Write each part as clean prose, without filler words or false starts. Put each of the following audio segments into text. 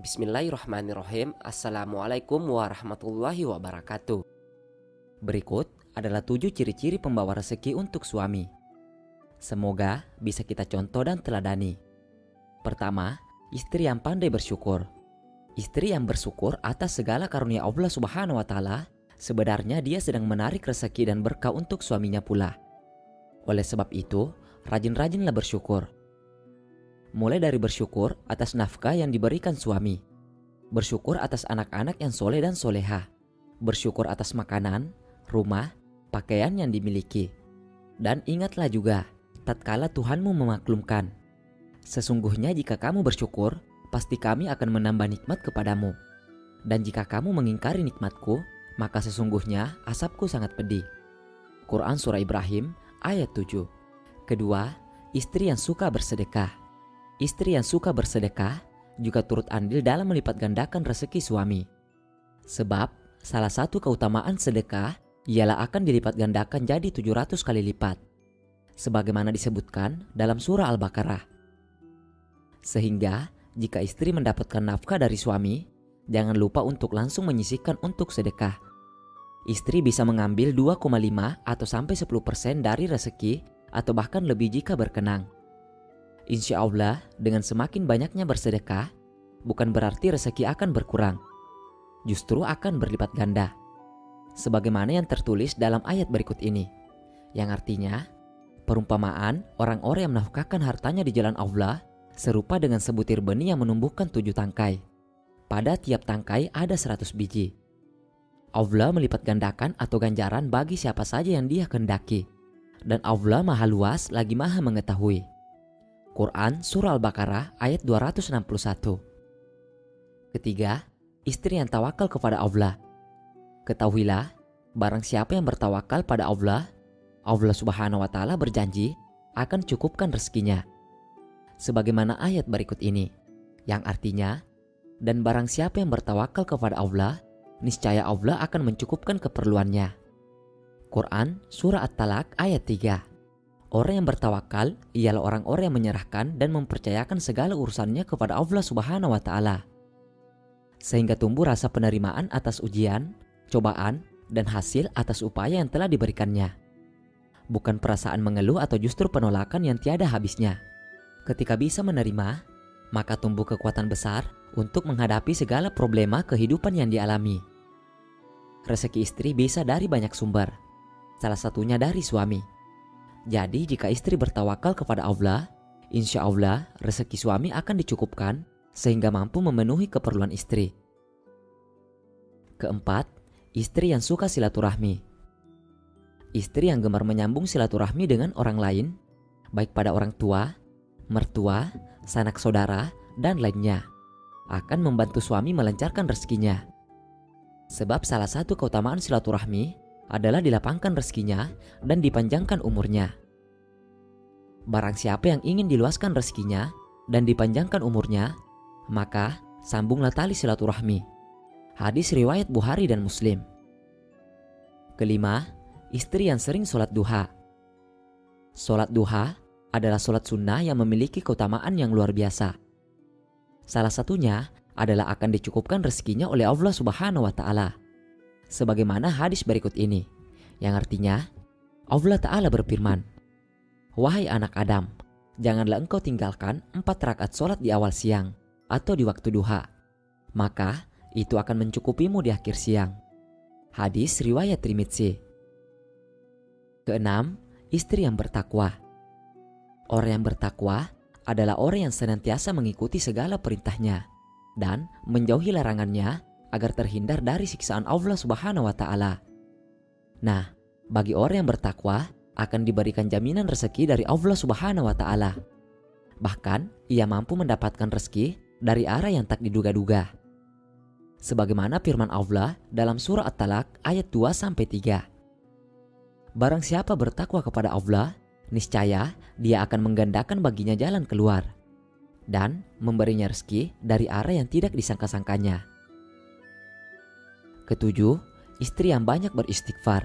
Bismillahirrahmanirrahim. Assalamualaikum warahmatullahi wabarakatuh. Berikut adalah 7 ciri-ciri pembawa rezeki untuk suami. Semoga bisa kita contoh dan teladani. Pertama, istri yang pandai bersyukur. Istri yang bersyukur atas segala karunia Allah Subhanahu wa Ta'ala, sebenarnya dia sedang menarik rezeki dan berkah untuk suaminya pula. Oleh sebab itu, rajin-rajinlah bersyukur. Mulai dari bersyukur atas nafkah yang diberikan suami, bersyukur atas anak-anak yang soleh dan soleha, bersyukur atas makanan, rumah, pakaian yang dimiliki. Dan ingatlah juga, tatkala Tuhanmu memaklumkan, sesungguhnya jika kamu bersyukur, pasti kami akan menambah nikmat kepadamu. Dan jika kamu mengingkari nikmatku, maka sesungguhnya azabku sangat pedih. Quran Surah Ibrahim ayat 7. Kedua, istri yang suka bersedekah. Istri yang suka bersedekah juga turut andil dalam melipat gandakan rezeki suami. Sebab salah satu keutamaan sedekah ialah akan dilipat gandakan jadi 700 kali lipat, sebagaimana disebutkan dalam surah Al-Baqarah. Sehingga jika istri mendapatkan nafkah dari suami, jangan lupa untuk langsung menyisihkan untuk sedekah. Istri bisa mengambil 2,5 atau sampai 10% dari rezeki atau bahkan lebih jika berkenang. Insya Allah, dengan semakin banyaknya bersedekah, bukan berarti rezeki akan berkurang. Justru akan berlipat ganda. Sebagaimana yang tertulis dalam ayat berikut ini. Yang artinya, perumpamaan orang-orang yang menafkahkan hartanya di jalan Allah serupa dengan sebutir benih yang menumbuhkan 7 tangkai. Pada tiap tangkai ada 100 biji. Allah melipat gandakan atau ganjaran bagi siapa saja yang dia kehendaki. Dan Allah maha luas lagi maha mengetahui. Quran Surah Al-Baqarah ayat 261. Ketiga, istri yang tawakal kepada Allah. Ketahuilah, barang siapa yang bertawakal pada Allah, Allah Subhanahu wa Ta'ala berjanji akan cukupkan rezekinya. Sebagaimana ayat berikut ini, yang artinya, dan barang siapa yang bertawakal kepada Allah, niscaya Allah akan mencukupkan keperluannya. Quran Surah At-Talaq ayat 3. Orang yang bertawakal ialah orang-orang yang menyerahkan dan mempercayakan segala urusannya kepada Allah Subhanahu wa Ta'ala. Sehingga tumbuh rasa penerimaan atas ujian, cobaan, dan hasil atas upaya yang telah diberikannya. Bukan perasaan mengeluh atau justru penolakan yang tiada habisnya. Ketika bisa menerima, maka tumbuh kekuatan besar untuk menghadapi segala problema kehidupan yang dialami. Rezeki istri bisa dari banyak sumber, salah satunya dari suami. Jadi jika istri bertawakal kepada Allah, insya Allah rezeki suami akan dicukupkan sehingga mampu memenuhi keperluan istri. Keempat, istri yang suka silaturahmi. Istri yang gemar menyambung silaturahmi dengan orang lain, baik pada orang tua, mertua, sanak saudara, dan lainnya, akan membantu suami melancarkan rezekinya. Sebab salah satu keutamaan silaturahmi adalah dilapangkan rezekinya dan dipanjangkan umurnya. Barang siapa yang ingin diluaskan rezekinya dan dipanjangkan umurnya, maka sambunglah tali silaturahmi. Hadis riwayat Bukhari dan Muslim. Kelima, istri yang sering sholat duha. Sholat duha adalah sholat sunnah yang memiliki keutamaan yang luar biasa. Salah satunya adalah akan dicukupkan rezekinya oleh Allah Subhanahu wa Ta'ala. Sebagaimana hadis berikut ini, yang artinya Allah Ta'ala berfirman, "Wahai anak Adam, janganlah engkau tinggalkan 4 rakaat sholat di awal siang atau di waktu duha, maka itu akan mencukupimu di akhir siang." Hadis riwayat Tirmidzi. Keenam, istri yang bertakwa. Orang yang bertakwa adalah orang yang senantiasa mengikuti segala perintahnya dan menjauhi larangannya agar terhindar dari siksaan Allah Subhanahu wa Ta'ala. Nah, bagi orang yang bertakwa akan diberikan jaminan rezeki dari Allah Subhanahu wa Ta'ala. Bahkan ia mampu mendapatkan rezeki dari arah yang tak diduga-duga. Sebagaimana firman Allah dalam surah At-Talaq ayat 2-3. Barang siapa bertakwa kepada Allah, niscaya dia akan menggandakan baginya jalan keluar dan memberinya rezeki dari arah yang tidak disangka-sangkanya. Ketujuh, istri yang banyak beristighfar.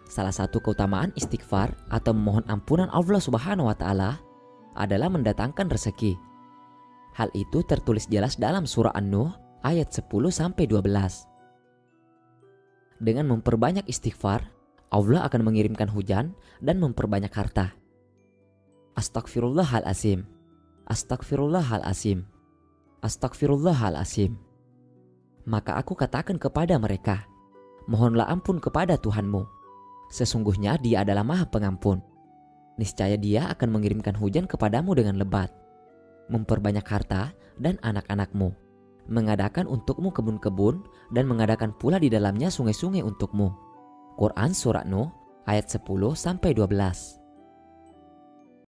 Salah satu keutamaan istighfar atau memohon ampunan Allah Subhanahu wa Ta'ala adalah mendatangkan rezeki. Hal itu tertulis jelas dalam surah An-Nuh ayat 10-12. Dengan memperbanyak istighfar, Allah akan mengirimkan hujan dan memperbanyak harta. Astagfirullahalazim. Astagfirullahalazim. Astagfirullahalazim. Maka aku katakan kepada mereka, mohonlah ampun kepada Tuhanmu. Sesungguhnya Dia adalah Maha Pengampun. Niscaya Dia akan mengirimkan hujan kepadamu dengan lebat, memperbanyak harta dan anak-anakmu, mengadakan untukmu kebun-kebun dan mengadakan pula di dalamnya sungai-sungai untukmu. Quran Surah Nuh ayat 10-12.